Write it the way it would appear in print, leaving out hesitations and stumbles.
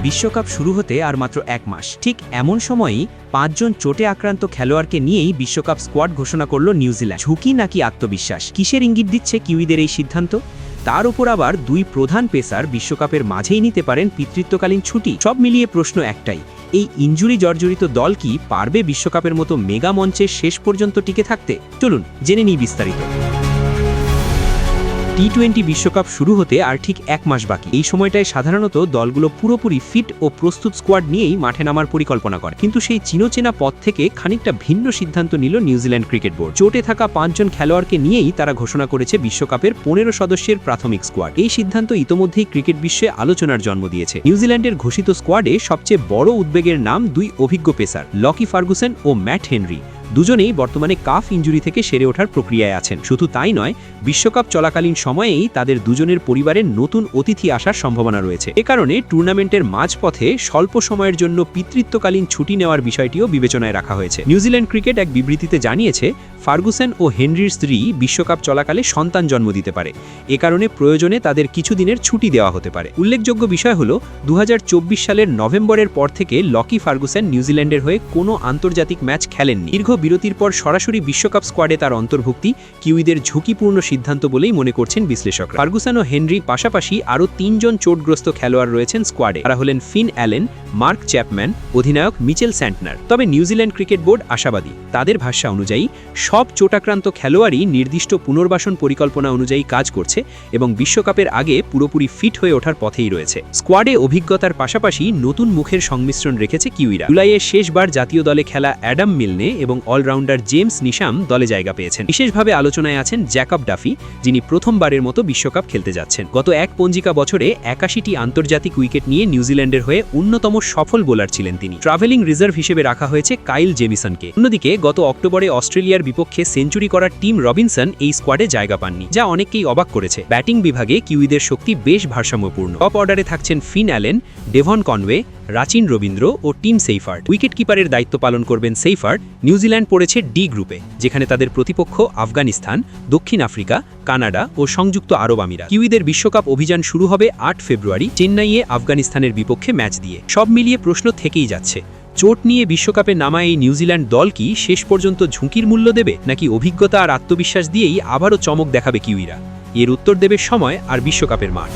বিশ্বকাপ শুরু হতে আর মাত্র ১ মাস। ঠিক এমন সময়ই ৫ জন চোটে আক্রান্ত খেলোয়াড়কে নিয়েই বিশ্বকাপ স্কোয়াড ঘোষণা করল নিউজিল্যান্ড। ঝুঁকি নাকি আত্মবিশ্বাস, কিসের ইঙ্গিত দিচ্ছে কিউইদের এই সিদ্ধান্ত? তার উপর আবার দুই প্রধান পেসার বিশ্বকাপের মাঝেই নিতে পারেন পিতৃত্বকালীন ছুটি। সব মিলিয়ে প্রশ্ন একটাই, এই ইনজুরি জর্জরিত দল কি পারবে বিশ্বকাপের মতো মেগা মঞ্চে শেষ পর্যন্ত টিকে থাকতে? চলুন জেনে নিই বিস্তারিত। টি-20 বিশ্বকাপ শুরু হতে আর ঠিক ১ মাস বাকি। এই সময়টায় সাধারণত দলগুলো পুরোপুরি ফিট ও প্রস্তুত স্কোয়াড নিয়েই মাঠে নামার পরিকল্পনা করে, কিন্তু সেই চিনোচেনা পথ থেকে খানিকটা ভিন্ন সিদ্ধান্ত নিল নিউজিল্যান্ড ক্রিকেট বোর্ড। চোটে থাকা ৫ জন খেলোয়াড়কে নিয়েই তারা ঘোষণা করেছে বিশ্বকাপের ১৫ সদস্যের প্রাথমিক স্কোয়াড। এই সিদ্ধান্ত ইতোমধ্যেই ক্রিকেট বিশ্বে আলোচনার জন্ম দিয়েছে। নিউজিল্যান্ডের ঘোষিত স্কোয়াডে সবচেয়ে বড় উদ্বেগের নাম দুই অভিজ্ঞ পেসার লকি ফার্গুসন ও ম্যাট হেনরি। দুজনেই বর্তমানে কাফ ইনজুরি থেকে সেরে ওঠার প্রক্রিয়ায় আছেন। শুধু তাই নয়, বিশ্বকাপ চলাকালীন সময়েই তাদের দুজনের পরিবারের নতুন অতিথি আসার সম্ভাবনা রয়েছে। এ কারণে টুর্নামেন্টের মাঝপথে স্বল্প সময়ের জন্য পিতৃত্বকালীন ছুটি নেওয়ার বিষয়টিও বিবেচনায় রাখা হয়েছে। নিউজিল্যান্ড ক্রিকেট এক বিবৃতিতে জানিয়েছে, ফার্গুসন ও হেনরির স্ত্রী বিশ্বকাপ চলাকালে সন্তান জন্ম দিতে পারে। এ কারণে প্রয়োজনে তাদের কিছুদিনের ছুটি দেওয়া হতে পারে। উল্লেখযোগ্য বিষয় হল ২০২৪ সালের নভেম্বরের পর থেকে লকি ফার্গুসন নিউজিল্যান্ডের হয়ে কোনো আন্তর্জাতিক ম্যাচ খেলেননি। দীর্ঘ বিরতির পর সরাসরি বিশ্বকাপ স্কোয়াডে তার অন্তর্ভুক্তি কিউইদের ঝুঁকিপূর্ণ সিদ্ধান্ত বলেই মনে করছেন বিশ্লেষকরা। ফার্গুসন ও হেনরি পাশাপাশি আরও ৩ জন চোটগ্রস্ত খেলোয়াড় রয়েছেন স্কোয়াডে। তারা হলেন ফিন অ্যালেন, মার্ক চ্যাপম্যান, অধিনায়ক মিচেল স্যান্টনার। তবে নিউজিল্যান্ড ক্রিকেট বোর্ড আশাবাদী। তাদের ভাষ্য অনুযায়ী সব চোটাক্রান্ত খেলোয়াড়ই নির্দিষ্ট পুনর্বাসন পরিকল্পনা অনুযায়ী কাজ করছে এবং বিশ্বকাপের আগে পুরোপুরি ফিট হয়ে ওঠার পথেই রয়েছে। স্কোয়াডে অভিজ্ঞতার পাশাপাশি নতুন মুখের সংমিশ্রণ রেখেছে কিউইরা। জুলাইয়ে শেষবার জাতীয় দলে খেলা অ্যাডাম মিলনে এবং অলরাউন্ডার জেমস নিশাম দলে জায়গা পেয়েছেন। বিশেষভাবে আলোচনায় আছেন জ্যাকব ডাফি, যিনি প্রথমবারের মতো বিশ্বকাপ খেলতে যাচ্ছেন। গত এক পঞ্জিকা বছরে ৮১টি আন্তর্জাতিক উইকেট নিয়ে নিউজিল্যান্ডের হয়ে অন্যতম সফল বোলার ছিলেন তিনি। ট্রাভেলিং রিজার্ভ হিসেবে রাখা হয়েছে কাইল জেমিসনকে। অন্যদিকে গত অক্টোবরে অস্ট্রেলিয়ার বিপক্ষে সেঞ্চুরি করার টিম রবিনসন এই স্কোয়াডে জায়গা পাননি, যা অনেককেই অবাক করেছে। ব্যাটিং বিভাগে কিউইদের শক্তি বেশ ভারসাম্যপূর্ণ। টপ অর্ডারে থাকছেন Finn Allen, Devon Conway, Rachin Ravindra ও টিম সেইফার্ড। উইকেট কিপারের দায়িত্ব পালন করবেন সেইফার্ড। নিউজিল্যান্ড পড়েছে ডি গ্রুপে, যেখানে তাদের প্রতিপক্ষ আফগানিস্তান, দক্ষিণ আফ্রিকা, কানাডা ও সংযুক্ত আরব আমিরাত। কিউইদের বিশ্বকাপ অভিযান শুরু হবে ৮ ফেব্রুয়ারি চেন্নাইয়ে আফগানিস্তানের বিপক্ষে ম্যাচ দিয়ে। সব মিলিয়ে প্রশ্ন থেকেই যাচ্ছে, চোট নিয়ে বিশ্বকাপে নামা এই নিউজিল্যান্ড দল কি শেষ পর্যন্ত ঝুঁকির মূল্য দেবে, নাকি অভিজ্ঞতা আর আত্মবিশ্বাস দিয়েই আবারও চমক দেখাবে কিউইরা? এর উত্তর দেবে সময় আর বিশ্বকাপের মাঠ।